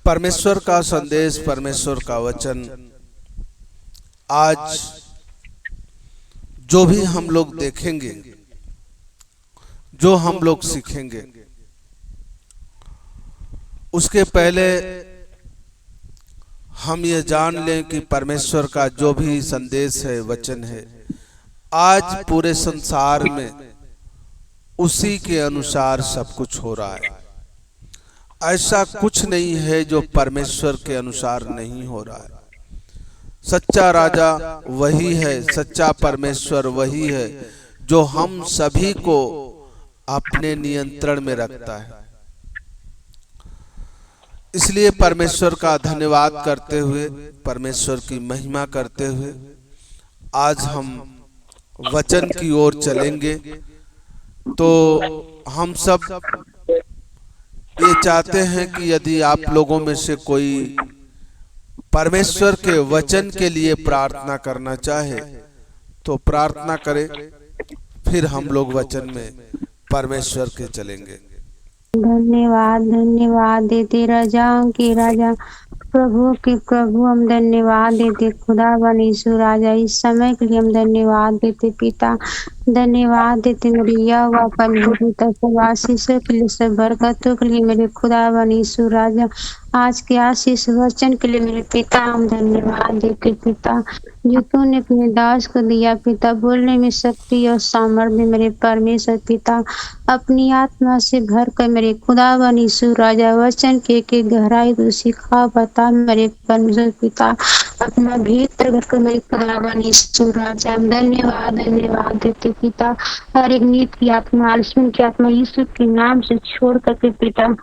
परमेश्वर का संदेश, परमेश्वर का वचन आज जो भी हम लोग देखेंगे, जो हम लोग सीखेंगे, उसके पहले हम ये जान लें कि परमेश्वर का जो भी संदेश है, वचन है, आज पूरे संसार में उसी के अनुसार सब कुछ हो रहा है। ऐसा कुछ नहीं है जो परमेश्वर के अनुसार नहीं हो रहा है। सच्चा राजा वही है, सच्चा परमेश्वर वही है जो हम सभी को अपने नियंत्रण में रखता है। इसलिए परमेश्वर का धन्यवाद करते हुए, परमेश्वर की महिमा करते हुए आज हम वचन की ओर चलेंगे। तो हम सब ये चाहते हैं कि यदि आप लोगों में से कोई परमेश्वर के वचन के लिए प्रार्थना करना चाहे तो प्रार्थना करें, फिर हम लोग वचन में परमेश्वर के चलेंगे। धन्यवाद धन्यवाद देते राजाओं के राजा, प्रभु के प्रभु, हम धन्यवाद देते खुदा बन यीशु राजा। इस समय के लिए हम धन्यवाद देते पिता, धन्यवाद देते मेरे यहोवा परमेश्वर, सब आशीषों के लिए, सब बरकतों के लिए मेरे खुदा बन यीशु राजा। आज के आशीष वचन के लिए मेरे पिता हम धन्यवाद देते पिता, जो तूने अपने दास को दिया पिता, बोलने में शक्ति और सामर्थ्य मेरे परमेश्वर पिता। अपनी आत्मा से भर कर मेरे खुदा बन यीशु राजा वचन के गहराई को सिखा बता मेरे परमेश्वर पिता। अपना भीतर भरकर मेरे खुदा बन यीशु राजा हम धन्यवाद धन्यवाद देते पिता। हर एक नीत की आत्मा, आलस्यन की आत्मा यीशु के नाम से छोड़ करके पिता,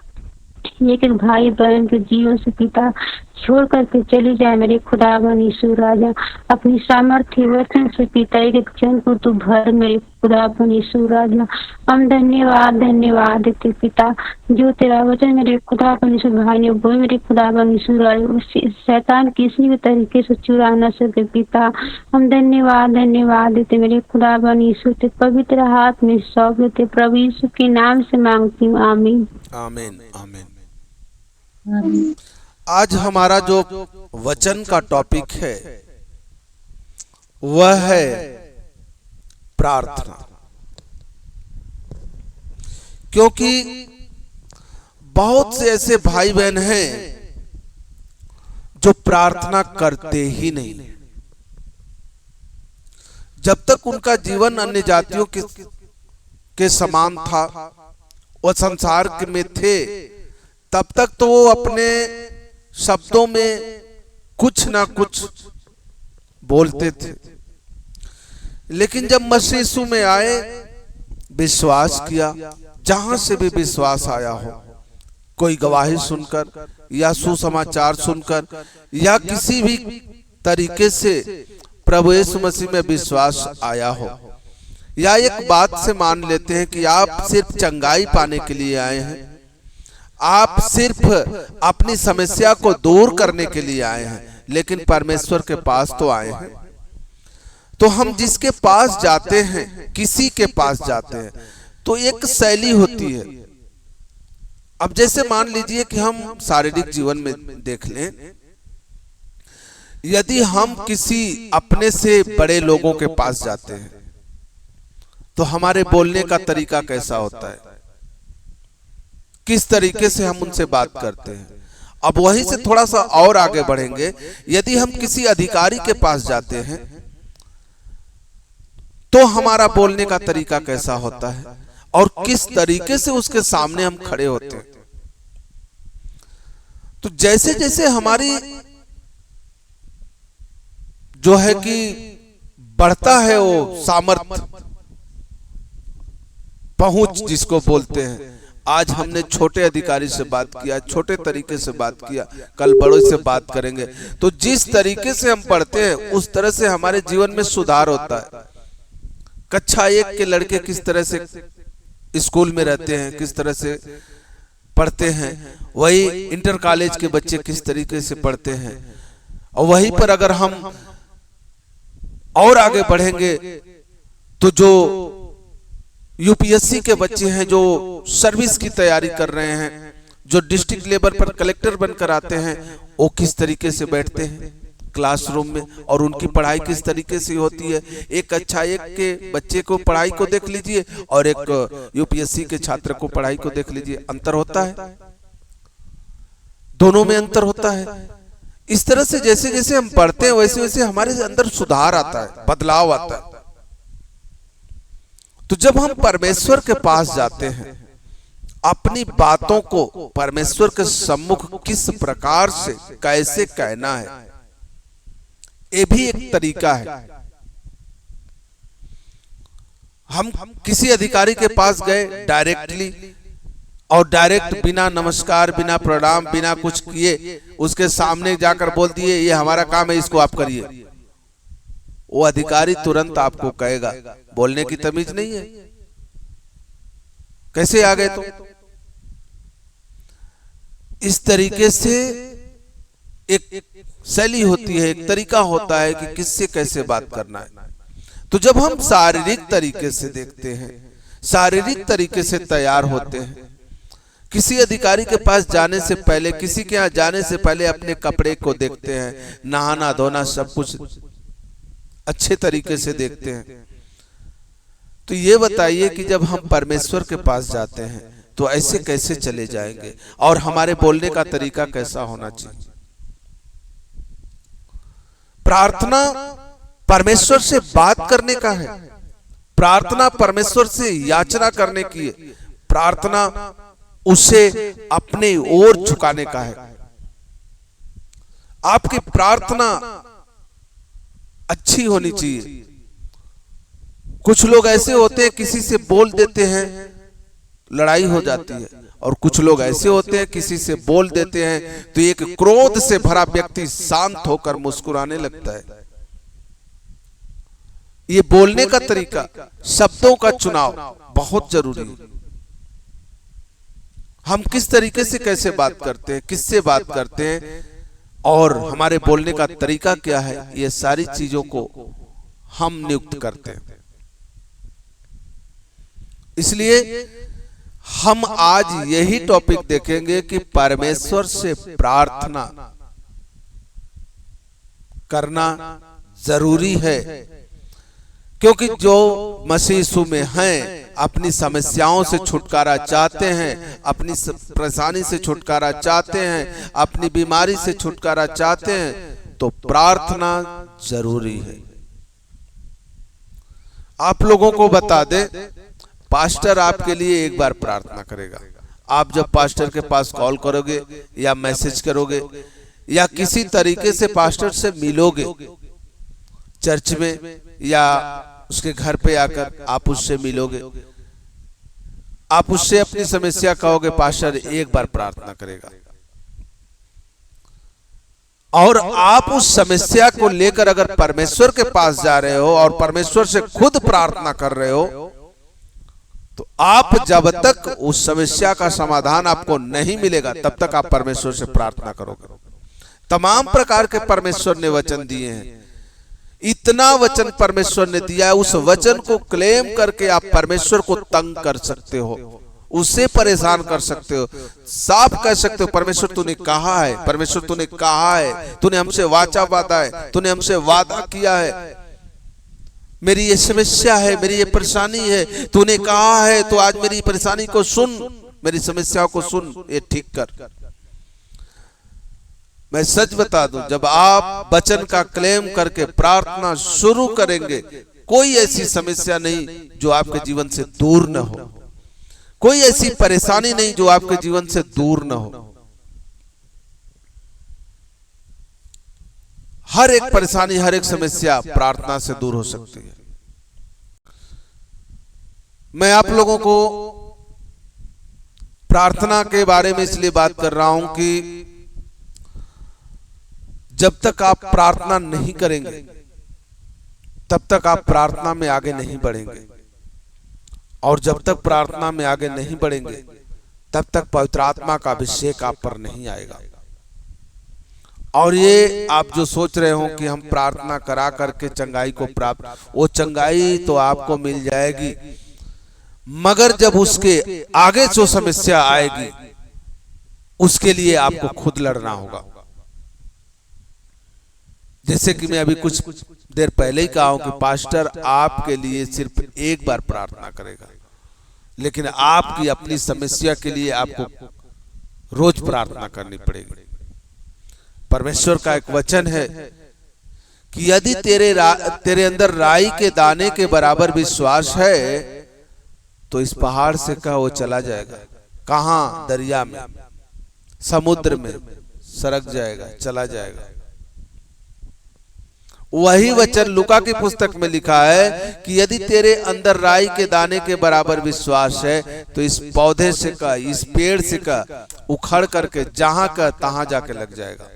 एक एक भाई बहन के जीवन से पिता छोड़ करके चली जाए मेरे खुदा बन यीशु राजा। अपनी सामर्थ्य वचन से पिता एक एक जन को तू भर मेरे खुदा बन यीशु राजा। हम धन्यवाद धन्यवाद देते पिता, जो तेरा वचन मेरे खुदा बन यीशु भाई ने वो मेरे खुदा बन यीशु राजा, उस शैतान किसी भी तरीके से चुरा न सके पिता। हम धन्यवाद धन्यवाद देते मेरे खुदा बन यीशु, ते पवित्र हाथ में सौंप देते प्रभु यीशु के नाम से मांगती हूँ, आमीन आमीन आमीन। आज हमारा जो वचन का टॉपिक है वह है प्रार्थना। क्योंकि बहुत से ऐसे भाई बहन हैं जो प्रार्थना करते ही नहीं। जब तक उनका जीवन अन्य जातियों के समान था, वह संसार में थे, तब तक तो वो अपने शब्दों में कुछ ना कुछ बोलते थे। लेकिन जब मसीह यीशु में आए, विश्वास किया, जहां से भी विश्वास आया हो, कोई गवाही सुनकर या सुसमाचार सुनकर या किसी भी तरीके से प्रभु यीशु मसीह में विश्वास आया हो, या एक बात से मान लेते हैं कि आप सिर्फ चंगाई पाने के लिए आए हैं, आप सिर्फ अपनी समस्या को दूर करने के लिए आए हैं, लेकिन परमेश्वर के पास तो आए हैं। तो हम जिसके पास जाते हैं, किसी के पास जाते हैं, तो एक शैली होती है। अब जैसे मान लीजिए कि हम शारीरिक जीवन में देख लें, यदि हम किसी अपने से बड़े लोगों के पास जाते हैं तो हमारे बोलने का तरीका कैसा होता है, किस तरीके से हम उनसे बात करते हैं। अब वहीं से थोड़ा सा और आगे बढ़ेंगे, यदि हम किसी अधिकारी के पास जाते हैं तो हमारा बोलने का तरीका कैसा होता है और किस तरीके से उसके सामने हम खड़े होते हैं। तो जैसे जैसे हमारी जो है कि बढ़ता है वो सामर्थ्य, पहुंच जिसको बोलते हैं, आज हमने छोटे अधिकारी से बात किया, छोटे तरीके से बात किया, कल बड़ों से बात करेंगे। तो जिस तरीके से हम पढ़ते हैं उस तरह से हमारे जीवन में सुधार होता है। कक्षा 1 के लड़के किस तरह से स्कूल में रहते हैं, किस तरह से पढ़ते हैं, वही इंटर कॉलेज के बच्चे किस तरीके से पढ़ते हैं। और वहीं पर अगर हम और आगे बढ़ेंगे तो जो यूपीएससी के बच्चे हैं, जो सर्विस की तैयारी कर रहे हैं, जो डिस्ट्रिक्ट लेवल पर कलेक्टर बनकर आते हैं वो किस तरीके से बैठते हैं क्लासरूम में, और उनकी पढ़ाई किस तरीके से होती है। एक अच्छा एक के बच्चे को पढ़ाई को देख लीजिए और एक यूपीएससी के छात्र को पढ़ाई को देख लीजिए, अंतर होता है, दोनों में अंतर होता है। इस तरह से जैसे जैसे हम पढ़ते हैं वैसे वैसे हमारे अंदर सुधार आता है, बदलाव आता है। तो जब हम परमेश्वर के पास जाते हैं, अपनी बातों को परमेश्वर के सम्मुख किस प्रकार से कैसे कहना है, ये भी एक तरीका है। हम किसी अधिकारी के पास गए डायरेक्टली, और डायरेक्ट बिना नमस्कार, बिना प्रणाम, बिना कुछ किए उसके सामने जाकर बोल दिए ये हमारा काम है, इसको आप करिए, वो अधिकारी तुरंत आपको कहेगा बोलने की तमीज नहीं है, कैसे आ गए तुम। इस तरीके से एक शैली होती है, एक तरीका होता है कि किससे कैसे बात करना है। तो जब हम शारीरिक तरीके से देखते हैं, शारीरिक तरीके से तैयार होते हैं, किसी अधिकारी के पास जाने से पहले, किसी के यहाँ जाने से पहले अपने कपड़े को देखते हैं, नहाना धोना सब कुछ अच्छे तरीके से देखते हैं। तो ये बताइए कि जब हम परमेश्वर के पास जाते हैं तो ऐसे कैसे चले जाएंगे, और हमारे बोलने का तरीका कैसा होना चाहिए। प्रार्थना परमेश्वर से बात करने का है, प्रार्थना परमेश्वर से याचना करने की है, प्रार्थना उसे अपने ओर झुकाने का है। आपकी प्रार्थना अच्छी होनी चाहिए। कुछ लोग ऐसे होते हैं किसी से बोल देते हैं लड़ाई हो जाती है, और कुछ लोग ऐसे होते हैं किसी से बोल देते हैं तो एक क्रोध से भरा व्यक्ति शांत होकर मुस्कुराने लगता है। ये बोलने का तरीका, शब्दों का चुनाव बहुत जरूरी है। हम किस तरीके से कैसे बात करते हैं, किससे बात करते हैं, और हमारे बोलने का तरीका क्या है, ये सारी चीजों को हम नियुक्त करते हैं। इसलिए हम आज यही टॉपिक देखेंगे कि परमेश्वर से प्रार्थना करना जरूरी है, क्योंकि जो मसीह यीशु में हैं, अपनी समस्याओं से छुटकारा चाहते हैं, अपनी परेशानी से छुटकारा चाहते हैं, अपनी बीमारी से छुटकारा चाहते हैं, तो प्रार्थना जरूरी है। आप लोगों को बता दें, पास्टर आपके लिए एक बार प्रार्थना करेगा। आप जब पास्टर के पास कॉल करोगे या मैसेज करोगे या किसी तरीके से पास्टर से मिलोगे, चर्च में या उसके घर पे आकर आप उससे मिलोगे, आप उससे अपनी समस्या कहोगे, पास्टर एक बार प्रार्थना करेगा। और आप उस समस्या को लेकर अगर परमेश्वर के पास जा रहे हो और परमेश्वर से खुद प्रार्थना कर रहे हो, तो आप जब तक उस समस्या का समाधान आपको नहीं मिलेगा तब तक आप परमेश्वर से प्रार्थना करोगे। तमाम प्रकार के परमेश्वर ने वचन दिए हैं, इतना वचन परमेश्वर ने दिया है, उस वचन को क्लेम करके आप परमेश्वर को तंग कर सकते हो, उससे परेशान कर सकते हो, साफ कह सकते हो परमेश्वर तूने कहा है, परमेश्वर तूने कहा है, तूने हमसे वाचा बांधा है, तूने हमसे वादा किया है, मेरी ये समस्या है, मेरी ये परेशानी है, तूने कहा है तो आज मेरी परेशानी को सुन, मेरी समस्याओं को सुन, ये ठीक कर। मैं सच बता दूं, जब आप वचन का क्लेम करके प्रार्थना शुरू करेंगे, कोई ऐसी समस्या नहीं जो आपके जीवन से दूर न हो, कोई ऐसी परेशानी नहीं जो आपके जीवन से दूर न हो। हर एक परेशानी, हर एक समस्या प्रार्थना से दूर हो सकती है। मैं आप लोगों को प्रार्थना के बारे में इसलिए बात कर रहा हूं कि जब तक आप प्रार्थना नहीं करेंगे तब तक आप प्रार्थना में आगे नहीं बढ़ेंगे, और जब तक प्रार्थना में आगे नहीं बढ़ेंगे तब तक पवित्र आत्मा का अभिषेक आप पर नहीं आएगा। और ये आप जो सोच रहे हो कि हम प्रार्थना करा करके चंगाई को प्राप्त, वो चंगाई तो आपको मिल जाएगी, मगर जब उसके आगे जो समस्या आएगी उसके लिए आपको खुद लड़ना होगा। जैसे कि मैं अभी कुछ देर पहले ही कहा हूं कि पास्टर आपके लिए सिर्फ एक बार प्रार्थना करेगा, लेकिन आपकी अपनी समस्या के लिए आपको रोज प्रार्थना करनी पड़ेगी। परमेश्वर का एक वचन है कि यदि तेरे अंदर राई के दाने के बराबर विश्वास है तो इस पहाड़ से कहा वो चला जाएगा। कहां? दरिया में, समुद्र में सरक जाएगा, चला जाएगा। वही वचन लूका की पुस्तक में लिखा है कि यदि तेरे अंदर राई के दाने के बराबर विश्वास है तो इस पौधे से का, इस पेड़ से का उखड़ करके जहां का तहां जाके लग जाएगा।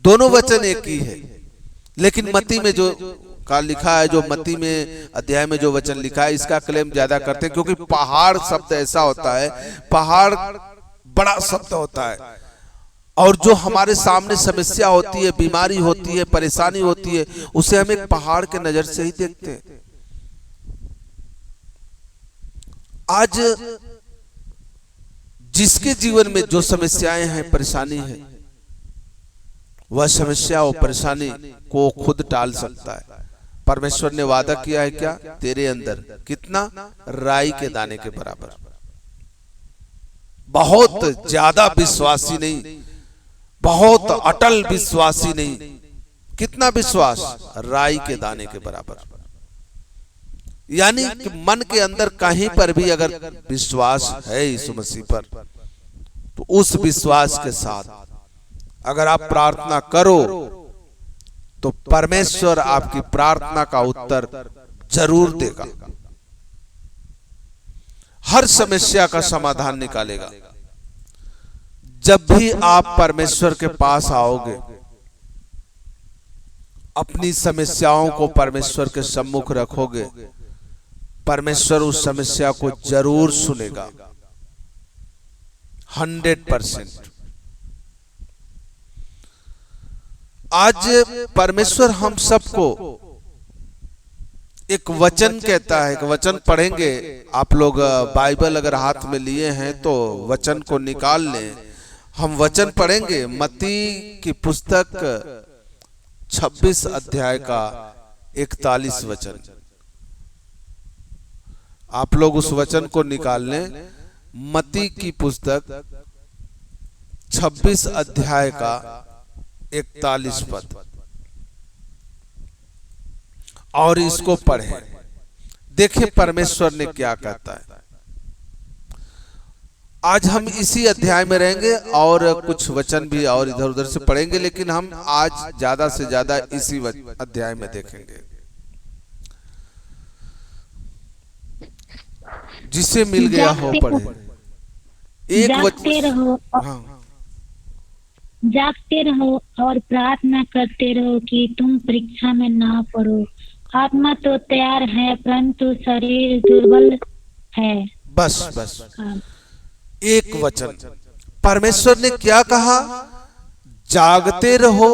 दोनों वचन एक ही है, लेकिन मत्ती में जो का लिखा है, जो मत्ती में अध्याय में जो वचन लिखा है, इसका क्लेम ज्यादा करते हैं, क्योंकि पहाड़ शब्द ऐसा होता है, पहाड़ बड़ा शब्द होता है, और जो हमारे सामने समस्या होती है, बीमारी होती है, परेशानी होती है, उसे हम एक पहाड़ के नजर से ही देखते हैं। आज जिसके जीवन में जो समस्याएं हैं, परेशानी है, वह समस्या और परेशानी को खुद टाल सकता है। परमेश्वर ने वादा किया है क्या? तेरे अंदर कितना? राई के दाने के बराबर। बहुत ज्यादा विश्वासी नहीं, बहुत अटल विश्वासी नहीं, कितना विश्वास? राई के दाने के बराबर। यानी कि मन के अंदर कहीं पर भी अगर विश्वास है यीशु मसीह पर, तो उस विश्वास के साथ अगर आप प्रार्थना करो तो परमेश्वर आपकी प्रार्थना का उत्तर जरूर देगा, हर समस्या का समाधान निकालेगा। जब भी आप परमेश्वर के पास आओगे, अपनी समस्याओं को परमेश्वर के सम्मुख रखोगे, परमेश्वर उस समस्या को जरूर सुनेगा, 100%। आज परमेश्वर हम सबको एक वचन कहता है, एक वचन पढ़ेंगे। आप लोग बाइबल अगर हाथ में लिए हैं तो वचन को निकाल लें। हम वचन पढ़ेंगे मत्ती की पुस्तक 26 अध्याय का 41 वचन। आप लोग उस वचन को निकाल लें। मत्ती की पुस्तक 26 अध्याय का 41 पद, और इसको पढ़ें। देखिए परमेश्वर ने क्या कहता है। आज हम इसी अध्याय में रहेंगे और कुछ वचन भी और इधर उधर से पढ़ेंगे, लेकिन हम आज ज्यादा से ज्यादा इसी अध्याय में देखेंगे। जिसे मिल गया हो पढ़े। एक वचन। हाँ। जागते रहो और प्रार्थना करते रहो कि तुम परीक्षा में ना पड़ो। आत्मा तो तैयार है परंतु शरीर दुर्बल है। बस एक वचन। परमेश्वर ने क्या कहा? जागते रहो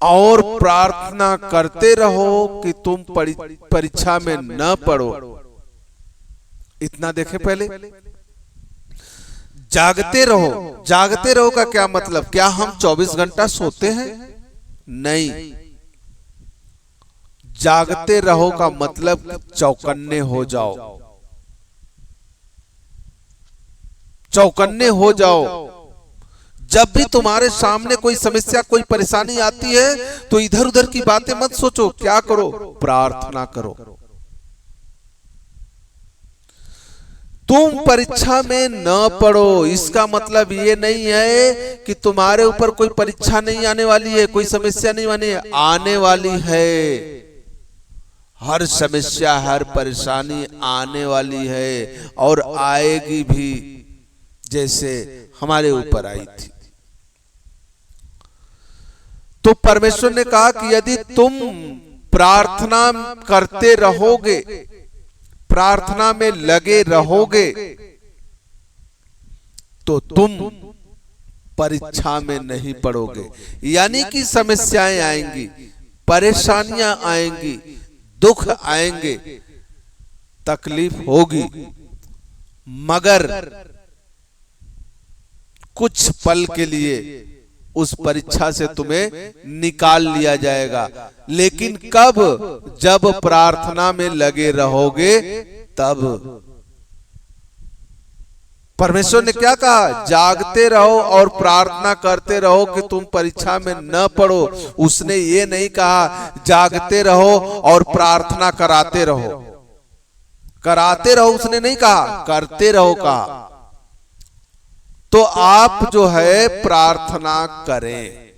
और प्रार्थना करते रहो कि तुम परीक्षा में न पड़ो। इतना देखे पहले। जागते रहो। जागते रहो का क्या मतलब? क्या हम 24 घंटा सोते हैं? नहीं। जागते रहो का मतलब चौकन्ने हो जाओ। चौकन्ने हो जाओ। जब भी तुम्हारे सामने कोई समस्या, कोई परेशानी आती है तो इधर उधर की बातें मत सोचो। क्या करो? प्रार्थना करो। तुम परीक्षा में न पढ़ो, इसका मतलब ये नहीं है कि तुम्हारे ऊपर कोई परीक्षा नहीं आने वाली है, कोई समस्या नहीं आने वाली है। हर समस्या, हर परेशानी आने वाली है और आएगी भी, जैसे हमारे ऊपर आई थी। तो परमेश्वर ने कहा कि यदि तुम प्रार्थना करते रहोगे, प्रार्थना में लगे रहोगे, तो तुम परीक्षा में नहीं पड़ोगे। यानी कि समस्याएं आएंगी, परेशानियां आएंगी, दुख आएंगे, तकलीफ होगी, मगर कुछ पल के लिए उस परीक्षा से तुम्हें निकाल लिया जाएगा। लेकिन कब? जब प्रार्थना में लगे रहोगे तब। परमेश्वर ने क्या कहा? जागते रहो और प्रार्थना करते रहो कि तुम परीक्षा में न पड़ो। उसने ये नहीं कहा जागते रहो और प्रार्थना कराते रहो। कराते रहो उसने नहीं कहा, करते रहो कहा। तो आप जो है प्रार्थना करें।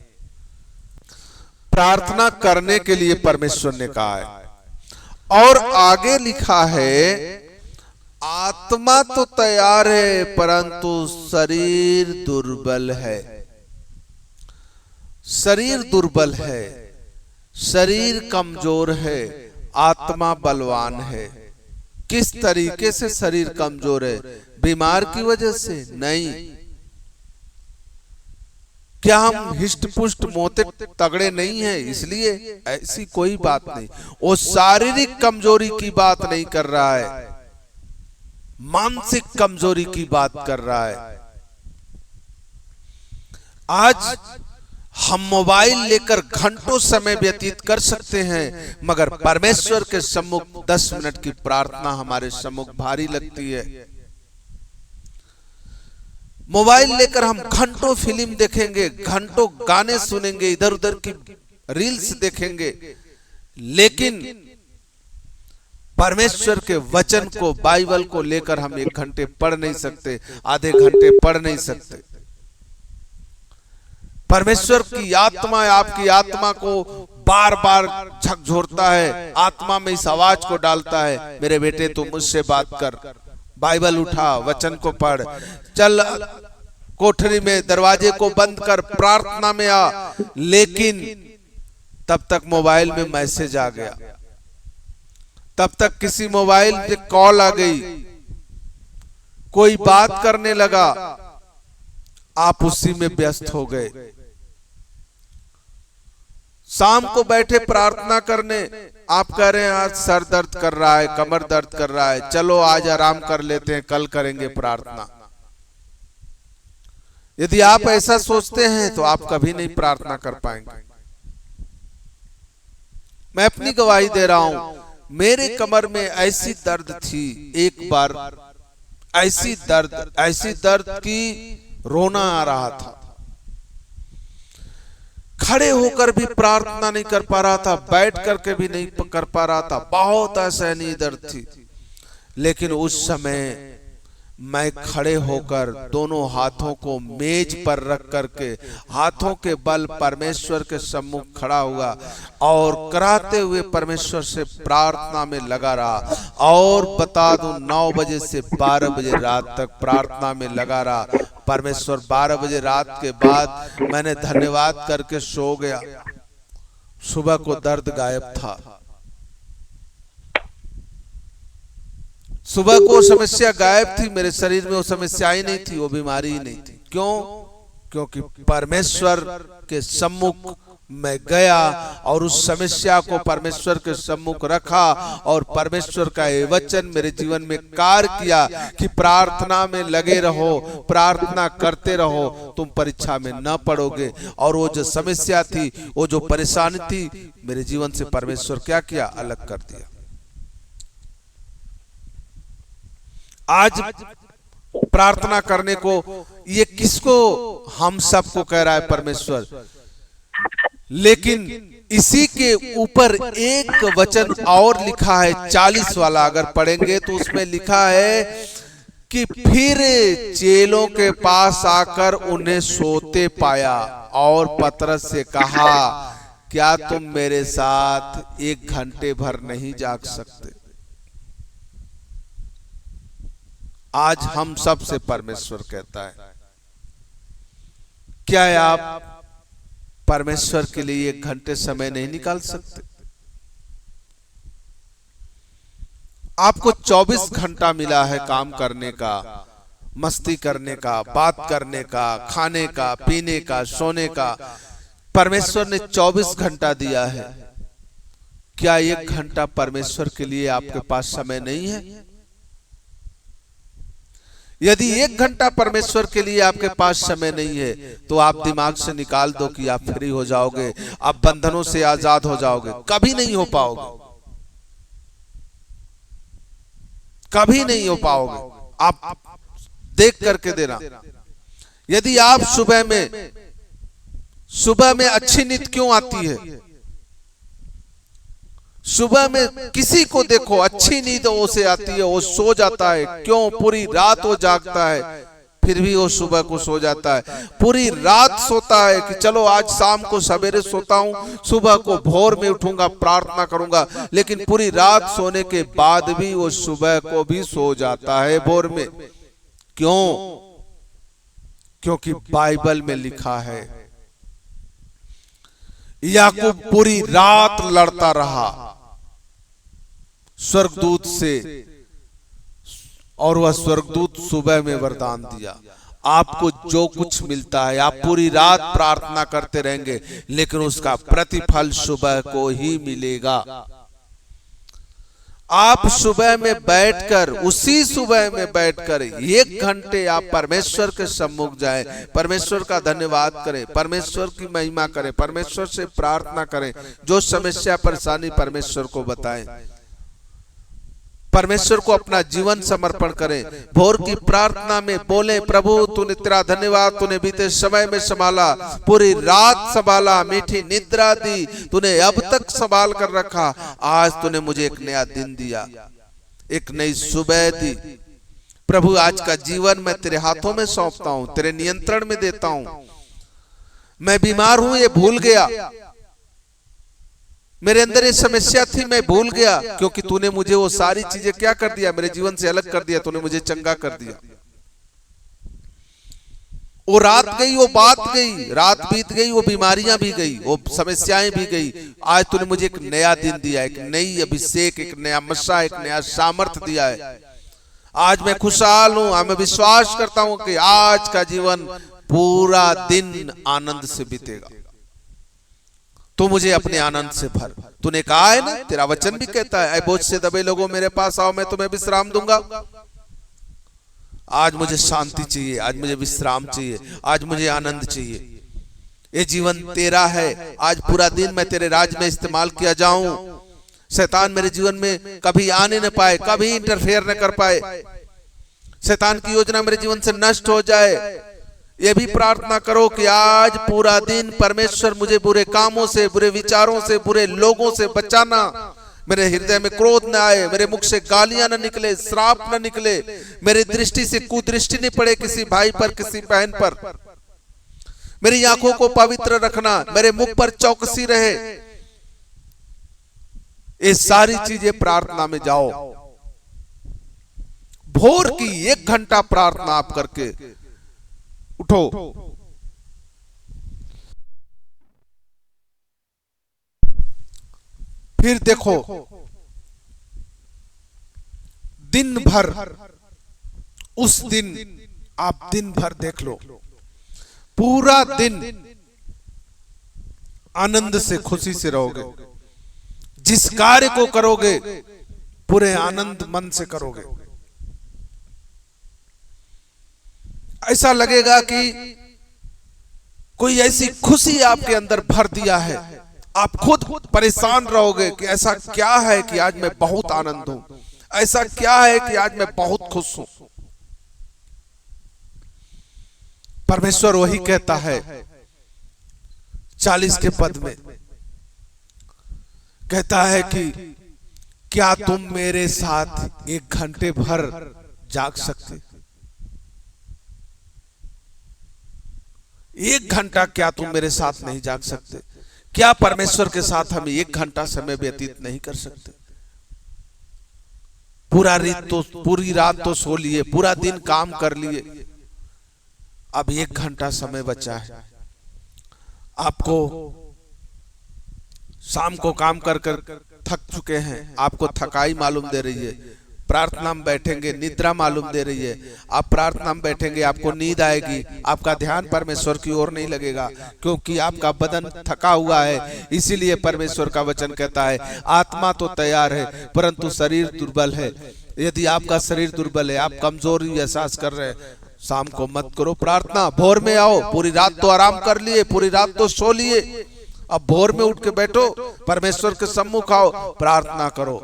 प्रार्थना करने के लिए परमेश्वर ने कहा है। और आगे लिखा है आत्मा तो तैयार है परंतु शरीर दुर्बल है। शरीर दुर्बल है, शरीर कमजोर है, आत्मा बलवान है। किस तरीके से शरीर कमजोर है? बीमार की वजह से? नहीं। क्या हम हिष्ट पुष्ट मोटे तगड़े नहीं हैं इसलिए? ऐसी कोई बात नहीं। वो शारीरिक कमजोरी की बात नहीं कर रहा है, मानसिक कमजोरी की बात कर रहा है। आज हम मोबाइल लेकर घंटों समय व्यतीत कर सकते हैं, मगर परमेश्वर के सम्मुख 10 मिनट की प्रार्थना हमारे सम्मुख भारी लगती है। मोबाइल लेकर हम घंटों फिल्म देखेंगे, घंटों गाने सुनेंगे, इधर उधर की रील्स देखेंगे, लेकिन परमेश्वर के वचन को, बाइबल को लेकर हम 1 घंटे पढ़ नहीं सकते, आधे घंटे पढ़ नहीं सकते। परमेश्वर की आत्मा आपकी आत्मा को बार बार झकझोरता है, आत्मा में इस आवाज को डालता है, मेरे बेटे तू मुझसे बात कर, बाइबल उठा, वचन को पढ़, चल कोठरी में दरवाजे को बंद कर, प्रार्थना में आ। लेकिन तब तक मोबाइल में मैसेज आ गया, तब तक किसी मोबाइल पे कॉल आ गई, कोई बात करने लगा, आप उसी में व्यस्त हो गए। शाम को बैठे प्रार्थना करने, आप कह रहे हैं आज सर दर्द कर रहा है, कमर दर्द कर रहा है, चलो आज आराम कर लेते हैं, कल करेंगे प्रार्थना। यदि आप ऐसा सोचते हैं तो आप कभी नहीं प्रार्थना कर पाएंगे। मैं अपनी गवाही दे रहा हूं, मेरे कमर में ऐसी दर्द थी, एक बार ऐसी दर्द की रोना आ रहा था, खड़े होकर भी प्रार्थना नहीं कर पा रहा था, बैठ करके भी नहीं कर पा रहा था, बहुत असहनीय दर्द थी। लेकिन उस समय मैं खड़े होकर दोनों हाथों को मेज पर रख करके हाथों के बल परमेश्वर के सम्मुख खड़ा हुआ और कराते हुए परमेश्वर से प्रार्थना में लगा रहा। और बता दूं 9 बजे से 12 बजे रात तक प्रार्थना में लगा रहा। परमेश्वर 12 बजे रात के बाद मैंने धन्यवाद करके सो गया। सुबह को दर्द गायब था। सुबह को समस्या गायब थी, मेरे शरीर में वो समस्या ही नहीं थी, वो बीमारी ही नहीं थी। क्यों? क्योंकि परमेश्वर के सम्मुख मैं गया और उस समस्या को परमेश्वर के सम्मुख रखा और परमेश्वर का ये वचन मेरे जीवन में कार्य किया कि प्रार्थना में लगे रहो, प्रार्थना करते रहो, तुम परीक्षा में न पड़ोगे। और वो जो समस्या थी, वो जो परेशानी थी, मेरे जीवन से परमेश्वर क्या किया? अलग कर दिया। आज प्रार्थना करने को, ये किसको? हम सबको कह रहा है परमेश्वर। लेकिन इसी के ऊपर एक वचन और लिखा है, 40 वाला अगर पढ़ेंगे तो उसमें लिखा है कि फिर चेलों के पास आकर उन्हें सोते पाया और पतरस से कहा, क्या तुम मेरे साथ 1 घंटे भर नहीं जाग सकते? आज हम सब से परमेश्वर कहता है, क्या आप परमेश्वर के लिए 1 घंटे समय नहीं निकाल सकते? आपको 24 घंटा मिला है काम करने का, मस्ती करने का, बात करने का, खाने का, पीने का, सोने का। परमेश्वर ने 24 घंटा दिया है। क्या 1 घंटा परमेश्वर के लिए आपके पास समय नहीं है? यदि 1 घंटा परमेश्वर के लिए आपके पास समय नहीं है तो आप दिमाग से निकाल दो कि आप फ्री हो जाओगे, आप बंधनों से आजाद हो जाओगे। कभी नहीं हो पाओगे, कभी नहीं हो पाओगे। आप देख करके देना। यदि आप सुबह में अच्छी नींद क्यों आती है? सुबह में किसी को देखो अच्छी नींद उसे आती है, वो सो जाता है। क्यों? पूरी रात वो जागता है, फिर भी वो सुबह को सो जाता है। पूरी रात सोता है कि चलो आज शाम को सवेरे सोता हूं, सुबह को भोर में उठूंगा, प्रार्थना करूंगा। लेकिन पूरी रात सोने के बाद भी वो सुबह को भी सो जाता है भोर में। क्यों? क्योंकि बाइबल में लिखा है याकूब पूरी रात लड़ता रहा स्वर्गदूत से, और वह स्वर्गदूत सुबह में वरदान दिया। आपको जो कुछ मिलता है आप पूरी रात प्रार्थना करते रहेंगे, लेकिन उसका प्रतिफल सुबह को ही मिलेगा। आप सुबह में बैठकर, उसी सुबह में बैठकर 1 घंटे आप परमेश्वर के सम्मुख जाएं, परमेश्वर का धन्यवाद करें, परमेश्वर की महिमा करें, परमेश्वर से प्रार्थना करें, जो समस्या परेशानी परमेश्वर को बताएं, परमेश्वर को अपना जीवन समर्पण करें। भोर की प्रार्थना में बोले, प्रभु तूने, तेरा धन्यवाद, तूने बीते समय में संभाला, पूरी रात संभाला, मीठी निद्रा दी, तूने अब तक संभाल कर रखा। आज तूने मुझे एक नया दिन दिया, एक नई सुबह दी। प्रभु आज का जीवन मैं तेरे हाथों में सौंपता हूं, तेरे नियंत्रण में देता हूं। मैं बीमार हूं, ये भूल गया, मेरे अंदर ये समस्या थी, मैं भूल गया, क्योंकि तूने मुझे वो सारी चीजें क्या कर दिया, मेरे जीवन से अलग कर दिया, तूने मुझे चंगा कर दिया। वो रात गई, वो बात गई, रात बीत गई, वो बीमारियां भी गई, वो समस्याएं भी गई। आज तूने मुझे एक नया दिन दिया, एक नई अभिषेक, एक नया मसा, एक नया सामर्थ दिया है। आज मैं खुशहाल हूं, मैं विश्वास करता हूं कि आज का जीवन पूरा दिन आनंद से बीतेगा। तो मुझे अपने आनंद से भर। तूने कहा है ना, तेरा वचन भी कहता है, ऐ बोझ से दबे लोगों मेरे पास आओ, मैं तुम्हें विश्राम दूंगा। आज मुझे शांति चाहिए, आज मुझे विश्राम चाहिए, आज मुझे आनंद चाहिए। ये जीवन तेरा है, आज पूरा दिन मैं तेरे राज में इस्तेमाल किया जाऊं। शैतान मेरे जीवन में कभी आने न पाए, कभी इंटरफेयर न कर पाए, शैतान की योजना मेरे जीवन से नष्ट हो जाए। ये भी प्रार्थना करो कि आज पूरा दिन परमेश्वर मुझे बुरे कामों से, बुरे विचारों से, बुरे लोगों से बचाना। मेरे हृदय में क्रोध न आए, मेरे मुख से गालियां न निकले, श्राप न निकले, मेरी दृष्टि से कुदृष्टि नहीं पड़े किसी भाई पर, किसी बहन पर। मेरी आंखों को पवित्र रखना, मेरे मुख पर चौकसी रहे। ये सारी चीजें प्रार्थना में जाओ। भोर की 1 घंटा प्रार्थना आप करके उठो। फिर देखो दिन भर, उस दिन आप दिन भर देख लो, पूरा दिन आनंद से, खुशी से रहोगे। जिस कार्य को करोगे पूरे आनंद मन से करोगे। ऐसा लगेगा कि कोई ऐसी खुशी आपके अंदर भर दिया है, आप खुद परेशान रहोगे कि ऐसा क्या है कि आज मैं बहुत आनंद हूं, ऐसा क्या है कि आज मैं बहुत खुश हूं। परमेश्वर वही कहता है 40 के पद में, कहता है कि क्या तुम मेरे साथ 1 घंटे भर जाग सकते? 1 घंटा क्या तुम मेरे साथ नहीं जाग सकते? क्या परमेश्वर के साथ हम 1 घंटा समय व्यतीत नहीं कर सकते? पूरी रात तो सो लिए, पूरा दिन काम कर लिए, अब 1 घंटा समय बचा है। आपको शाम को काम कर कर थक चुके हैं, आपको थकाई मालूम दे रही है, प्रार्थना में बैठेंगे निद्रा मालूम दे रही है, आप प्रार्थना में बैठेंगे आपको नींद आएगी, आपका ध्यान परमेश्वर की ओर नहीं लगेगा, क्योंकि आपका बदन थका हुआ है। इसीलिए परमेश्वर का वचन कहता है आत्मा तो तैयार है परंतु शरीर दुर्बल है। यदि आपका शरीर दुर्बल है, आप कमजोरी एहसास कर रहे हैं, शाम को मत करो प्रार्थना, भोर में आओ। पूरी रात तो आराम कर लिए, पूरी रात तो सो लिए, अब भोर में उठ के बैठो, परमेश्वर के सम्मुख आओ, प्रार्थना करो,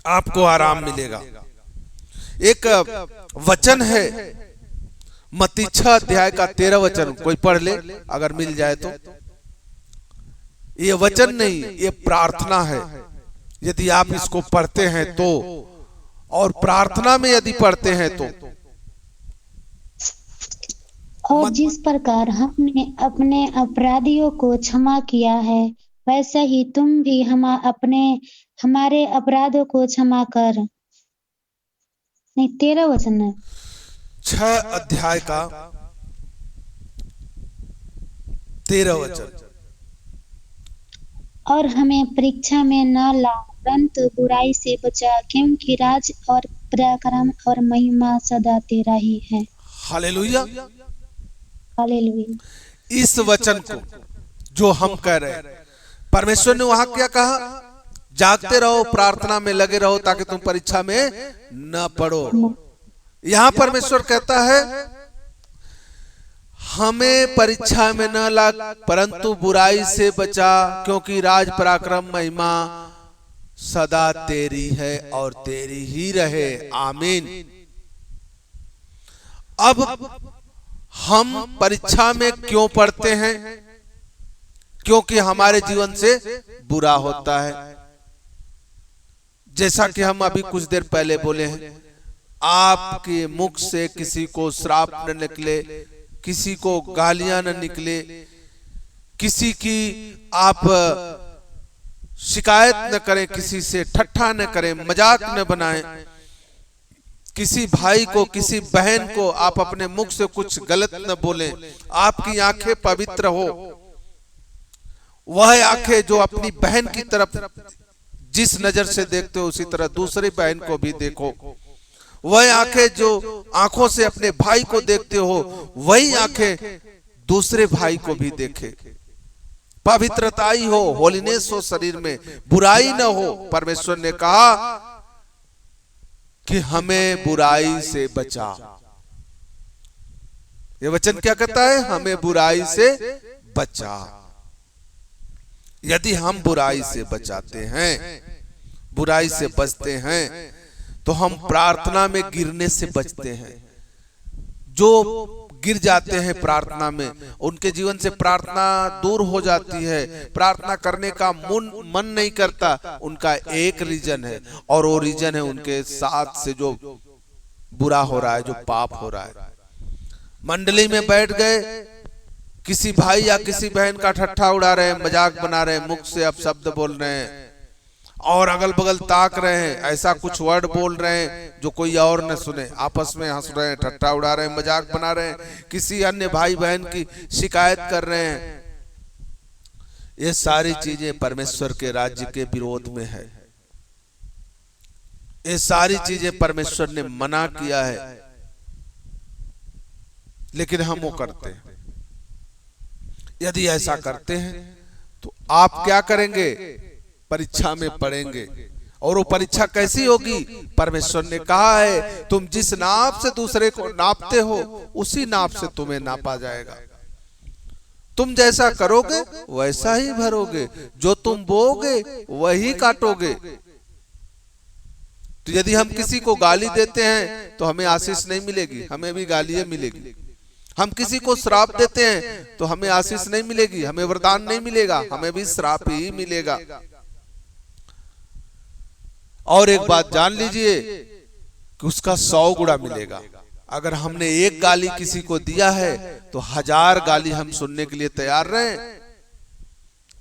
आपको आराम मिलेगा। एक वचन है मत्ती 6 अध्याय का 13 वचन, कोई पढ़ ले अगर मिल जाए तो। ये वचन नहीं, ये प्रार्थना है। यदि आप इसको पढ़ते हैं तो, और प्रार्थना में यदि पढ़ते हैं तो, और जिस प्रकार हमने अपने अपराधियों को क्षमा किया है, वैसे ही तुम भी हमारे अपराधों को क्षमा कर। नहीं, 13 वचन है, 6 अध्याय का 13 वचन। और हमें परीक्षा में न ला, परंतु बुराई से बचा, क्योंकि राज और पराक्रम और महिमा सदा तेरा ही है। Hallelujah, hallelujah. इस वचन को जो हम कह रहे हैं, परमेश्वर ने वहां क्या कहा? जागते रहो, प्रार्थना में लगे रहो, ताकि तुम परीक्षा में न पड़ो। यहां परमेश्वर कहता है हमें परीक्षा में न ला, परंतु बुराई से बचा, क्योंकि राज पराक्रम महिमा सदा तेरी है और तेरी ही रहे। आमीन। अब हम परीक्षा में क्यों पढ़ते हैं? क्योंकि हमारे जीवन से बुरा होता है। जैसा कि हम अभी कुछ देर पहले बोले हैं, आपके मुख से किसी को श्राप न निकले, किसी को गालियां न निकले, किसी की आप शिकायत न करें, किसी से ठट्ठा न करें, मजाक न बनाएं, किसी भाई को, किसी बहन को आप अपने मुख से कुछ गलत न बोलें। आपकी आंखें पवित्र हो, वह आंखें जो अपनी बहन की तरफ जिस नजर से देखते हो, उसी तरह दूसरी बहन को भी देखो। वह आंखें जो आंखों से अपने भाई को देखते हो, वही आंखें दूसरे भाई को भी देखे। पवित्रता ही हो, होलीनेस हो शरीर में, बुराई न हो। परमेश्वर ने कहा कि हमें बुराई से बचा। ये वचन क्या कहता है? हमें बुराई से बचा। यदि हम बुराई से बचाते हैं, बुराई से बचते हैं, तो हम प्रार्थना में गिरने से बचते हैं। जो गिर जाते हैं प्रार्थना में, उनके जीवन से प्रार्थना दूर हो जाती है, प्रार्थना करने का मन नहीं करता। उनका एक रीजन है, और वो रीजन है उनके साथ से जो बुरा हो रहा है, जो पाप हो रहा है। मंडली में बैठ गए, किसी भाई या किसी बहन का ठट्ठा उड़ा रहे हैं, मजाक बना रहे हैं, मुख से अब शब्द बोल रहे हैं, और अगल बगल ताक रहे हैं, ऐसा कुछ वर्ड बोल रहे हैं जो कोई और न सुने, आपस में हंस रहे हैं, ठट्ठा उड़ा रहे हैं, मजाक बना रहे हैं, किसी अन्य भाई बहन की शिकायत कर रहे हैं। ये सारी चीजें परमेश्वर के राज्य के विरोध में है। ये सारी चीजें परमेश्वर ने मना किया है, लेकिन हम वो करते हैं। यदि ऐसा करते हैं तो आप क्या करेंगे? परीक्षा में पड़ेंगे। और वो परीक्षा कैसी होगी? परमेश्वर ने कहा है तुम जिस नाप से दूसरे को नापते हो, उसी नाप से तुम्हें नापा जाएगा। तुम जैसा करोगे वैसा ही भरोगे, जो तुम बोओगे वही काटोगे। तो यदि हम किसी को गाली देते हैं तो हमें आशीष नहीं मिलेगी, हमें भी गालियां मिलेगी। हम किसी को श्राप देते हैं तो हमें आशीष नहीं मिलेगी, हमें वरदान नहीं मिलेगा, हमें भी श्राप ही मिलेगा। और एक बात जान लीजिए कि उसका 100 गुना मिलेगा। अगर हमने एक गाली किसी को दिया है तो 1000 गाली हम सुनने के लिए तैयार रहें।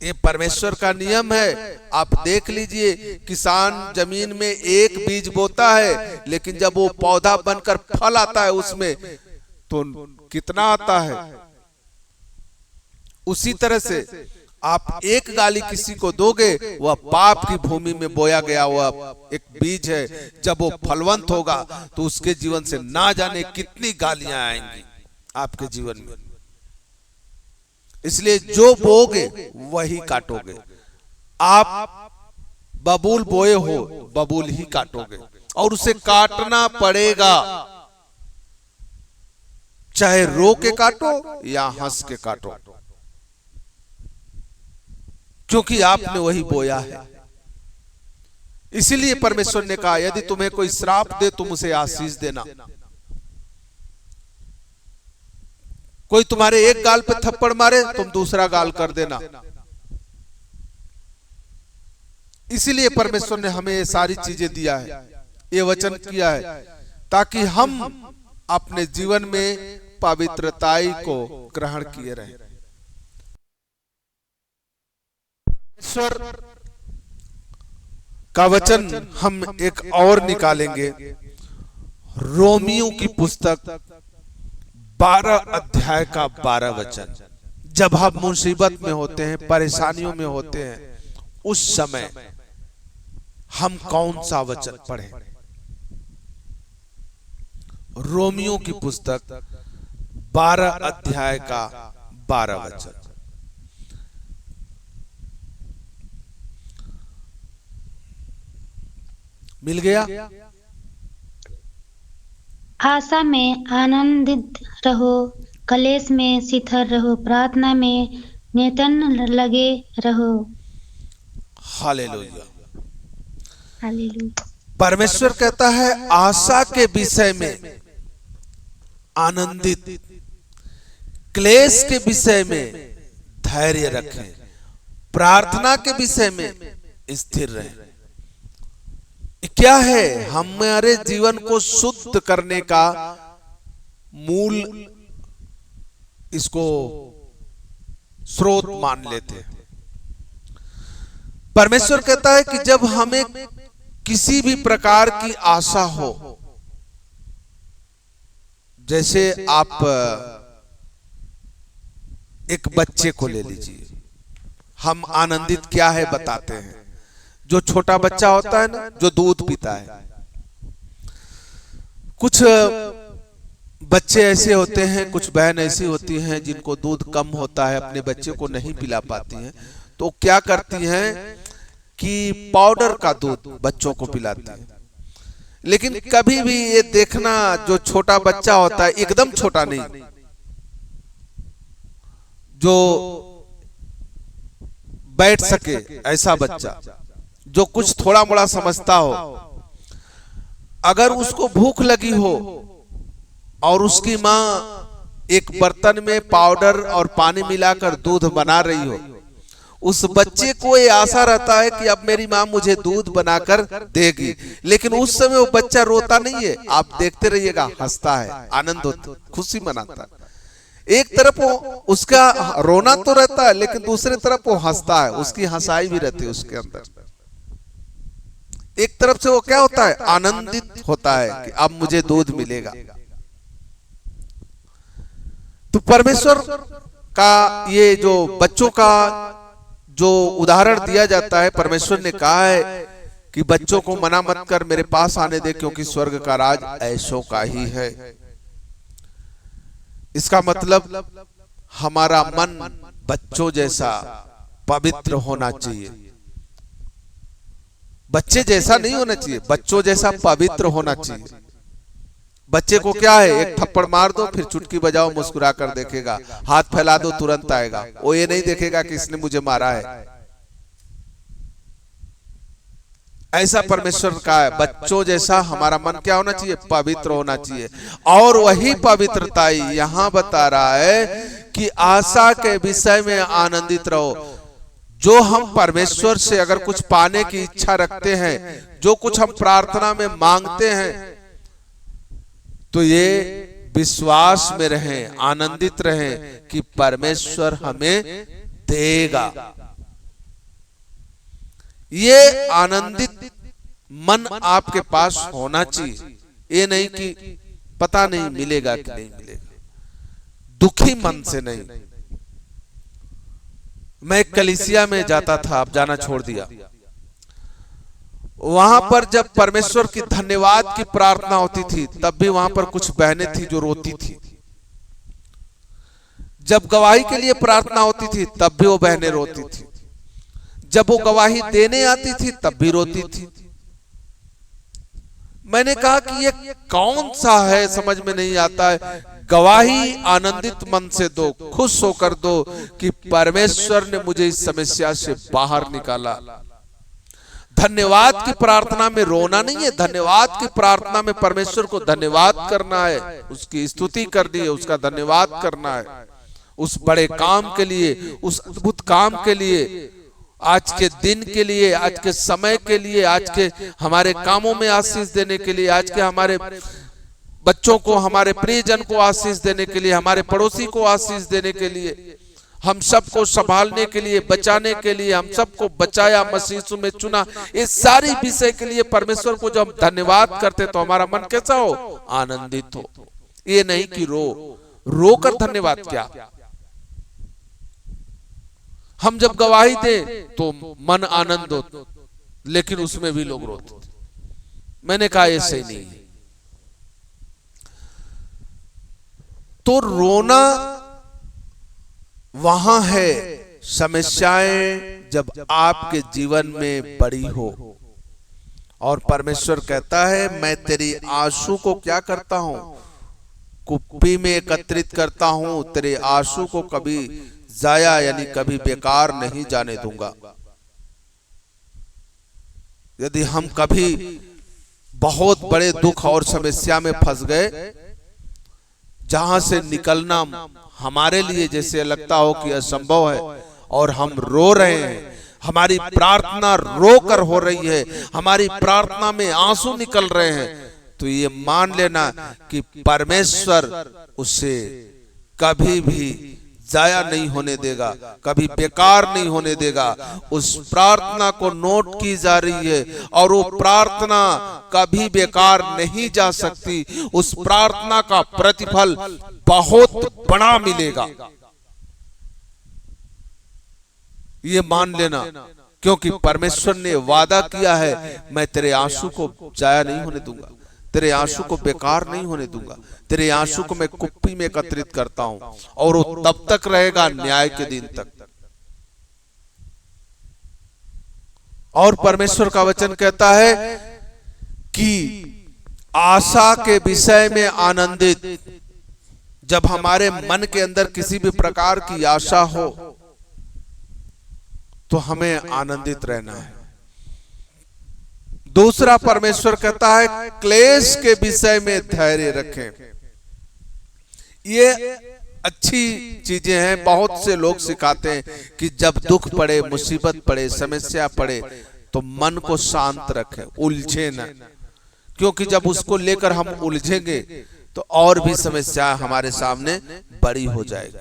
ये परमेश्वर का नियम है। आप देख लीजिए, किसान जमीन में एक बीज बोता है, लेकिन जब वो पौधा बनकर फल आता है उसमें तो कितना आता है। उसी तरह से आप एक गाली किसी को दोगे, वह पाप की भूमि में बोया गया हुआ एक बीज है। जब वो फलवंत होगा तो उसके जीवन से ना जाने कितनी गालियां आएंगी आपके जीवन में। इसलिए जो बोगे वही काटोगे। आप बबूल बोए हो बबूल ही काटोगे, और उसे काटना पड़ेगा, चाहे रो के काटो या हंस के काटो, क्योंकि आपने वही बोया है। इसीलिए परमेश्वर ने कहा यदि तुम्हें कोई श्राप दे तुम उसे आशीष देना। कोई तुम्हारे एक गाल पे थप्पड़ मारे तुम दूसरा गाल कर देना। इसीलिए परमेश्वर ने हमें ये सारी चीजें दिया है, ये वचन किया है, ताकि हम अपने जीवन में पवित्रताई को ग्रहण किए रहें। ईश्वर का वचन हम एक और निकालेंगे, रोमियो की पुस्तक 12 अध्याय का 12 वचन। जब हम मुसीबत में होते हैं, परेशानियों में होते हैं, उस समय हम कौन सा वचन पढ़ें? रोमियो की पुस्तक 12 अध्याय का 12 वचन। मिल गया? आशा में आनंदित रहो, कलेश में शिथिल रहो, प्रार्थना में निरंतर लगे रहो। हालेलुया। हालेलुया। परमेश्वर कहता है आशा के विषय में आनंदित, क्लेश के विषय में धैर्य रखें, प्रार्थना के विषय में स्थिर रहें। क्या है? हमारे जीवन को शुद्ध करने का मूल इसको स्रोत मान लेते हैं। परमेश्वर कहता है कि जब हमें किसी भी प्रकार की आशा हो, जैसे आप एक बच्चे को ले लीजिए, हम आनंदित क्या है बताते हैं। जो छोटा बच्चा होता है ना, जो दूध पीता है, कुछ बच्चे ऐसे होते हैं, कुछ बहन ऐसी होती हैं जिनको दूध कम होता है, अपने बच्चे को नहीं पिला पाती हैं, तो क्या करती हैं कि पाउडर का दूध बच्चों को पिलाती हैं। लेकिन कभी भी ये देखना, जो छोटा बच्चा होता है, एकदम छोटा नहीं, जो बैठ सके ऐसा बच्चा, जो कुछ थोड़ा मोड़ा समझता हो, अगर उसको भूख लगी हो और उसकी माँ एक बर्तन में पाउडर और पानी मिलाकर दूध बना रही हो, उस बच्चे को ये आशा रहता है कि अब मेरी माँ मुझे दूध बनाकर देगी। लेकिन उस समय वो बच्चा रोता नहीं है, आप देखते रहिएगा, हंसता है, आनंद होता, खुशी मनाता है। एक तरफ वो उसका रोना तो रहता है, लेकिन दूसरी तरफ वो हंसता है, उसकी हंसाई भी रहती है उसके अंदर। एक तरफ से वो क्या होता है? आनंदित होता है कि अब मुझे दूध मिलेगा। तो परमेश्वर का ये जो बच्चों का जो उदाहरण दिया जाता है, परमेश्वर ने कहा है कि बच्चों को मना मत कर, मेरे पास आने दे, क्योंकि स्वर्ग का राज ऐसों का ही है। इसका मतलब हमारा मन बच्चों जैसा पवित्र होना चाहिए। बच्चे जैसा नहीं होना चाहिए, बच्चों जैसा पवित्र होना चाहिए। बच्चे को क्या है, एक थप्पड़ मार दो, फिर चुटकी बजाओ, मुस्कुरा कर देखेगा, हाथ फैला दो तुरंत आएगा, वो ये नहीं देखेगा कि इसने मुझे मारा है। ऐसा परमेश्वर का है, बच्चों जैसा हमारा मन क्या होना चाहिए? पवित्र होना चाहिए। और वही पवित्रता यहां बता रहा है कि आशा के विषय में आनंदित रहो। जो हम परमेश्वर से अगर कुछ पाने की इच्छा रखते हैं, जो कुछ हम प्रार्थना में मांगते हैं, तो ये विश्वास में रहें, आनंदित रहें कि परमेश्वर हमें देगा। ये आनंदित मन आपके पास होना चाहिए। ये नहीं कि पता नहीं मिलेगा कि नहीं मिलेगा, दुखी मन से नहीं। मैं एक कलीसिया में जाता था, अब जाना छोड़ दिया। वहां पर जब परमेश्वर की धन्यवाद की प्रार्थना होती थी, तब भी वहां पर कुछ बहनें थी जो रोती थी। जब गवाही के लिए प्रार्थना होती थी, तब भी वो बहनें रोती थी। जब वो गवाही देने आती थी तब भी रोती थी। मैंने कहा कि ये कौन सा है, समझ में नहीं आता है। गवाही आनंदित मन से दो, खुश होकर दो कि परमेश्वर ने मुझे इस समस्या से बाहर निकाला। धन्यवाद की प्रार्थना में रोना नहीं है, धन्यवाद की प्रार्थना में परमेश्वर को धन्यवाद करना है, उसकी स्तुति करनी है, उसका धन्यवाद करना है उस बड़े काम के लिए, उस अद्भुत काम के लिए, आज के दिन के लिए, आज के समय के लिए, आज के हमारे कामों में आशीष देने के लिए, आज के हमारे बच्चों को, हमारे प्रियजन को आशीष देने के लिए, हमारे पड़ोसी को आशीष देने के लिए, हम सबको संभालने के लिए, बचाने के लिए, हम सबको बचाया, मसीह यीशु में चुना, इस सारी विषय के लिए परमेश्वर को जब हम धन्यवाद करते तो हमारा मन कैसा हो? आनंदित हो। ये नहीं कि रो कर धन्यवाद क्या। हम जब गवाही दे तो मन आनंद हो, लेकिन उसमें भी लोग रोते। मैंने कहा ये सही नहीं है। तो रोना वहां है समस्याएं जब आपके जीवन में बड़ी हो, और परमेश्वर कहता है मैं तेरी आंसू को क्या करता हूं? कुप्पी में एकत्रित करता हूं, तेरे आंसू को कभी जाया यानी कभी बेकार नहीं जाने दूंगा। यदि हम कभी बहुत बड़े दुख और समस्या में फंस गए, जहां से निकलना हमारे लिए जैसे लगता हो कि असंभव है, और हम रो रहे हैं, हमारी प्रार्थना रो कर हो रही है, हमारी प्रार्थना में आंसू निकल रहे हैं, तो ये मान लेना कि परमेश्वर उसे कभी भी जाया नहीं होने देगा, कभी बेकार नहीं होने देगा। उस प्रार्थना को नोट की जा रही है, और वो प्रार्थना कभी बेकार नहीं जा सकती। उस प्रार्थना का प्रतिफल बहुत बड़ा मिलेगा, ये मान लेना, क्योंकि परमेश्वर ने वादा किया है मैं तेरे आंसू को जाया नहीं होने दूंगा, तेरे आंसू को बेकार नहीं होने दूंगा, तेरे आंसू को मैं कुप्पी में एकत्रित करता हूं, और वो तब तक रहेगा न्याय के दिन तक। और परमेश्वर का वचन कहता है कि आशा के विषय में आनंदित, जब हमारे मन के अंदर किसी भी प्रकार की आशा हो तो हमें आनंदित रहना है। दूसरा परमेश्वर कहता है क्लेश के विषय में धैर्य रखें। ये अच्छी चीजें हैं। बहुत से लोग सिखाते हैं कि जब दुख पड़े, मुसीबत पड़े, समस्या पड़े तो मन को शांत रखें, उलझे न, क्योंकि जब उसको लेकर हम उलझेंगे तो और भी समस्या हमारे सामने बड़ी हो जाएगी।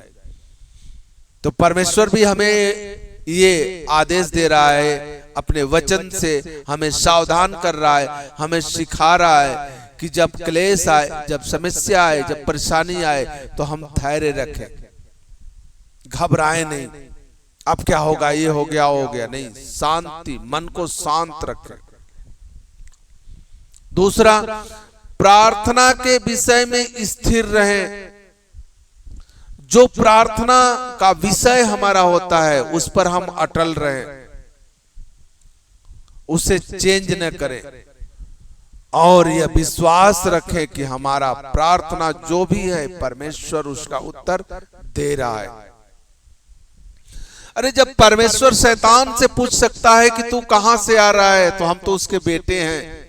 तो परमेश्वर भी हमें ये आदेश दे रहा है, अपने वचन से हमें सावधान कर रहा है, हमें सिखा रहा है कि जब क्लेश आए, जब समस्या आए, जब परेशानी आए तो हम धैर्य रखें, घबराएं नहीं, अब क्या होगा, ये हो गया नहीं, शांति, मन को शांत रखें। दूसरा, प्रार्थना के विषय में स्थिर रहें। जो प्रार्थना का विषय हमारा होता है उस पर हम अटल रहें, उसे चेंज न करें, और यह विश्वास रखें कि हमारा प्रार्थना जो भी है परमेश्वर उसका उत्तर दे रहा है। अरे जब परमेश्वर शैतान से पूछ सकता है कि तू कहां से आ रहा है, तो हम तो उसके बेटे हैं।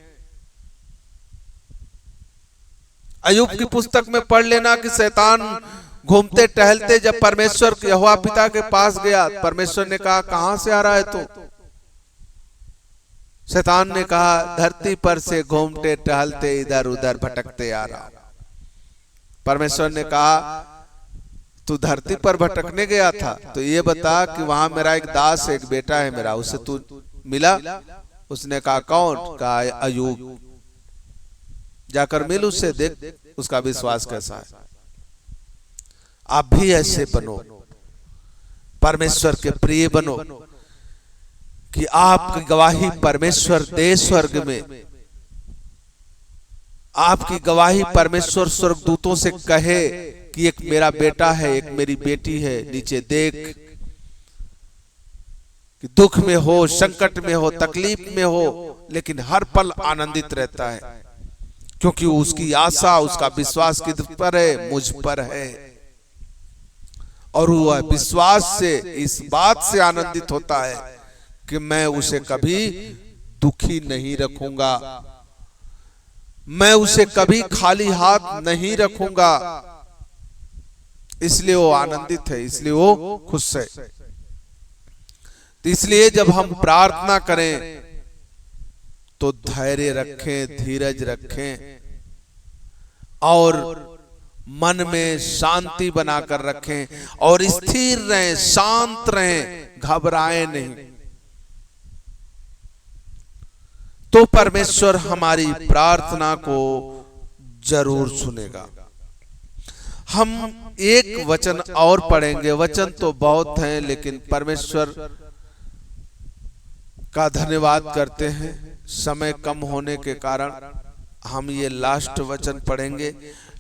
अय्यूब की पुस्तक में पढ़ लेना कि शैतान घूमते टहलते जब परमेश्वर यहोवा पिता के पास गया, परमेश्वर ने कहा कहां से आ रहा है तू? शैतान ने कहा धरती पर से घूमते टहलते इधर उधर भटकते आ रहा। परमेश्वर ने कहा तू धरती पर भटकने गया था, तो ये बता कि वहां मेरा एक दास, एक बेटा है मेरा, उससे तू मिला? उसने कहा कौन? कहा अय्यूब। जाकर मिल उससे, देख उसका विश्वास कैसा है। आप भी ऐसे बनो, परमेश्वर के प्रिय बनो, कि आपकी गवाही परमेश्वर दे स्वर्ग में, आपकी गवाही परमेश्वर स्वर्गदूतों से कहे कि एक मेरा बेटा है, एक मेरी बेटी है, नीचे देख कि दुख में हो, संकट में हो, तकलीफ में हो, लेकिन हर पल आनंदित रहता है, क्योंकि उसकी आशा, उसका विश्वास किस पर है? मुझ पर है। और वह विश्वास से, इस बात से आनंदित होता है कि मैं उसे कभी दुखी नहीं रखूंगा, मैं उसे कभी खाली हाथ नहीं रखूंगा। इसलिए वो आनंदित है, इसलिए वो खुश है। तो इसलिए जब हम प्रार्थना करें तो धैर्य रखें, धीरज रखें और मन में शांति बनाकर रखें और स्थिर रहें, शांत रहें, घबराएं नहीं। तो परमेश्वर हमारी प्रार्थना को जरूर सुनेगा। हम एक वचन और पढ़ेंगे, वचन तो बहुत हैं, लेकिन परमेश्वर का धन्यवाद करते हैं। समय कम होने के कारण हम ये लास्ट वचन पढ़ेंगे,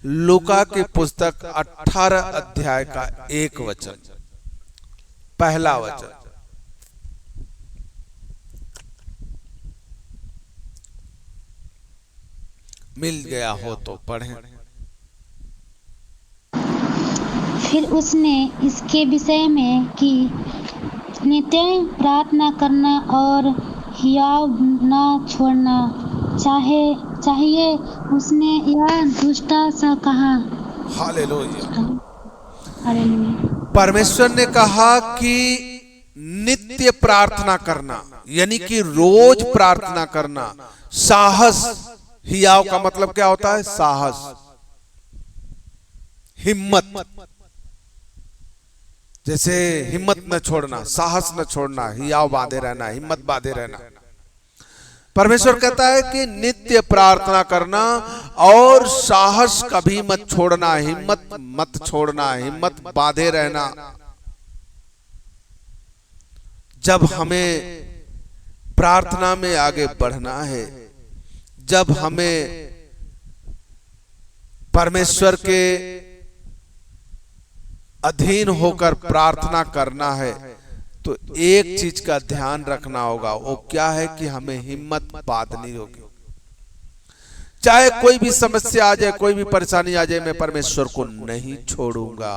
लूका की पुस्तक 18 अध्याय का 1 वचन, पहला वचन। मिल गया हो तो पढ़ें। फिर उसने इसके विषय में कि नित्य प्रार्थना करना और हियाव न छोड़ना चाहिए, उसने यह दुष्टा सा कहा। हालेलुया। परमेश्वर ने कहा कि नित्य प्रार्थना करना, यानी कि रोज प्रार्थना करना, साहस, हियाव का मतलब क्या होता है? साहस, हिम्मत। जैसे हिम्मत न छोड़ना, साहस न छोड़ना, हियाव बांधे रहना, हिम्मत बांधे रहना। परमेश्वर कहता है कि नित्य प्रार्थना करना और साहस कभी मत छोड़ना, हिम्मत मत छोड़ना, हिम्मत बांधे रहना। जब हमें प्रार्थना में आगे बढ़ना है, जब हमें परमेश्वर के अधीन होकर प्रार्थना करना है, तो एक चीज का ध्यान रखना होगा। वो क्या है? कि हमें हिम्मत बांधनी होगी। चाहे कोई भी समस्या आ जाए, कोई भी परेशानी आ जाए, मैं परमेश्वर को नहीं छोड़ूंगा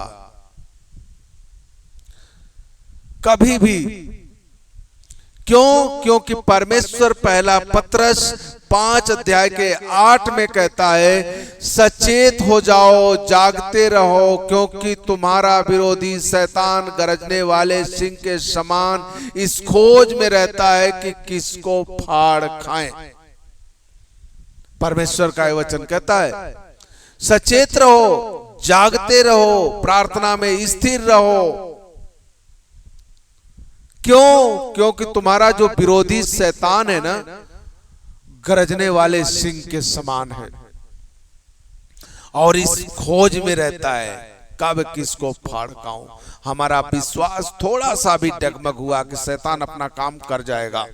कभी भी। क्यों? क्योंकि परमेश्वर पहला पत्रस 5 अध्याय के 8 में कहता है, सचेत हो जाओ, जागते रहो, क्योंकि तुम्हारा विरोधी शैतान गरजने वाले सिंह के समान इस खोज में रहता है कि किसको फाड़ खाएं। परमेश्वर का वचन कहता है सचेत रहो, जागते रहो, प्रार्थना में स्थिर रहो। क्यों? क्योंकि तुम्हारा जो विरोधी शैतान है ना, गरजने वाले सिंह के समान है और इस खोज में रहता है कब किसको फाड़ खाऊं। हमारा विश्वास थोड़ा सा भी डगमग हुआ कि शैतान अपना काम कर जाएगा,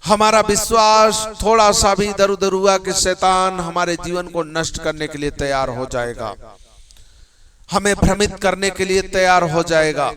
हमारा विश्वास थोड़ा सा भी इधर उधर हुआ कि शैतान हमारे जीवन को नष्ट करने के लिए तैयार हो जाएगा, हमें भ्रमित करने के लिए तैयार हो जाएगा।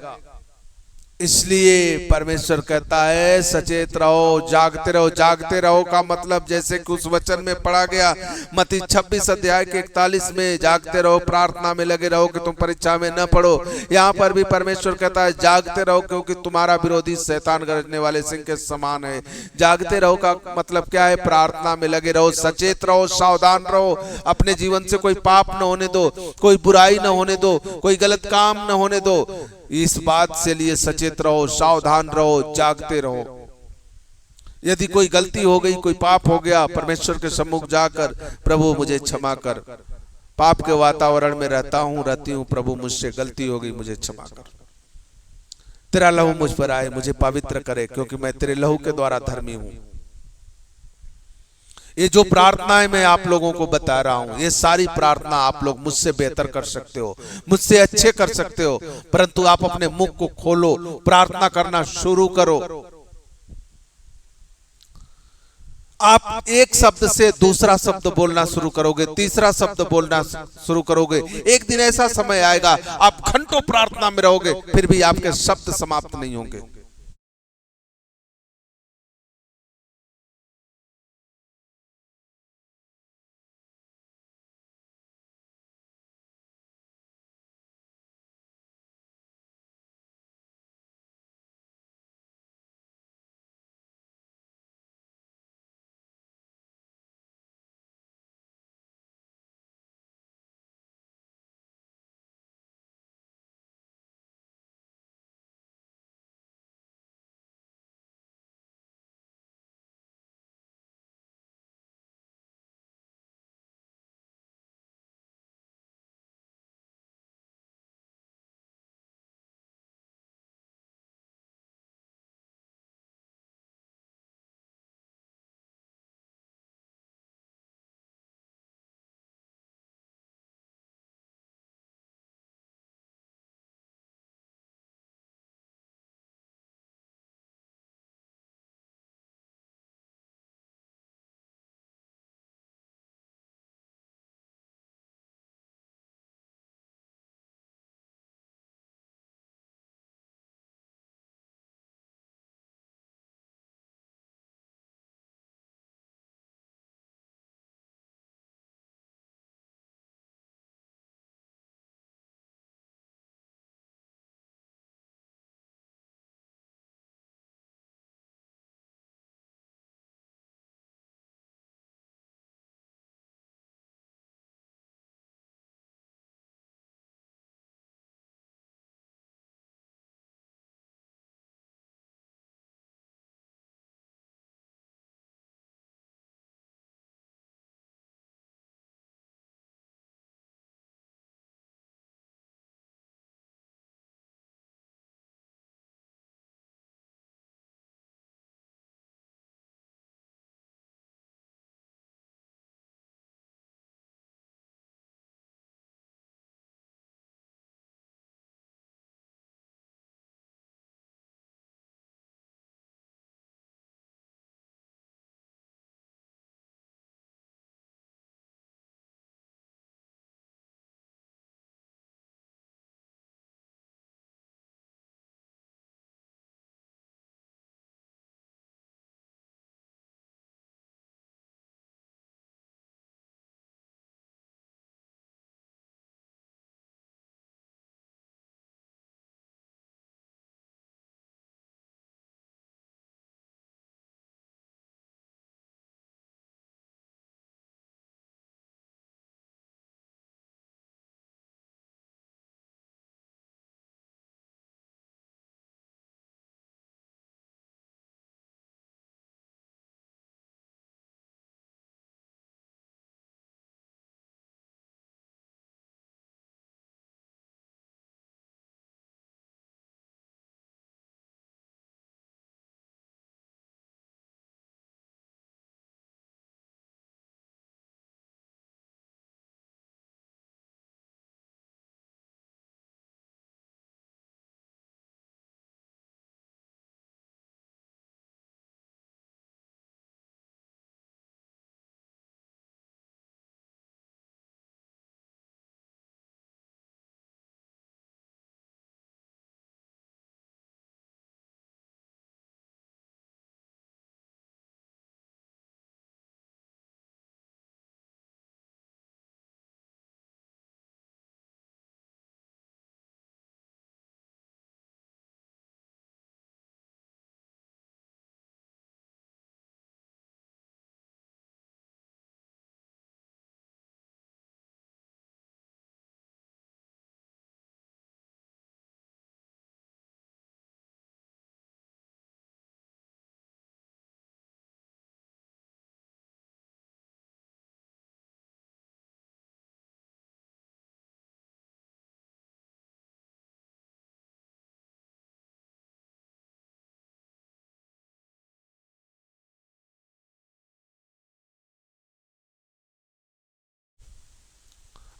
इसलिए परमेश्वर कहता है सचेत रहो, जागते रहो। जागते रहो का मतलब जैसे कि उस वचन में पढ़ा गया मत्ती 26 अध्याय के 41 में, जागते रहो, प्रार्थना में लगे रहो कि तुम परीक्षा में न पढ़ो। यहाँ पर भी परमेश्वर कहता है जागते रहो, क्योंकि तुम्हारा विरोधी शैतान गरजने वाले सिंह के समान है। जागते रहो का मतलब क्या है? प्रार्थना में लगे रहो, सचेत रहो, सावधान रहो, अपने जीवन से कोई पाप न होने दो, कोई बुराई न होने दो, कोई गलत काम न होने दो। इस बात से लिए सचेत रहो, सावधान रहो, जागते रहो। यदि कोई गलती हो गई, कोई पाप हो गया, परमेश्वर के सम्मुख जाकर प्रभु मुझे क्षमा कर, पाप के वातावरण में रहती हूँ, प्रभु मुझसे गलती हो गई, मुझे क्षमा कर, तेरा लहू मुझ पर आए, मुझे पवित्र करे, क्योंकि मैं तेरे लहू के द्वारा धर्मी हूं। ये जो प्रार्थनाएं मैं आप लोगों को बता रहा हूं, ये सारी प्रार्थना आप लोग मुझसे बेहतर कर सकते हो, मुझसे अच्छे कर सकते हो, परंतु आप अपने मुख को खोलो, प्रार्थना करना शुरू करो। आप एक शब्द से दूसरा शब्द बोलना शुरू करोगे, तीसरा शब्द बोलना शुरू करोगे। एक दिन ऐसा समय आएगा आप घंटों प्रार्थना में रहोगे, फिर भी आपके शब्द समाप्त नहीं होंगे।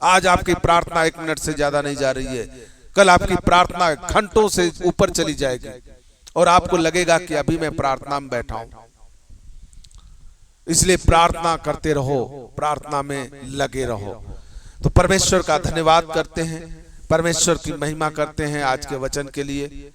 आज आपकी प्रार्थना 1 मिनट से ज्यादा नहीं जा रही है, कल आपकी प्रार्थना घंटों से ऊपर चली जाएगी और आपको लगेगा कि अभी मैं प्रार्थना में बैठा हूं। इसलिए प्रार्थना करते रहो, प्रार्थना में लगे रहो। तो परमेश्वर का धन्यवाद करते हैं, परमेश्वर की महिमा करते हैं आज के वचन के लिए।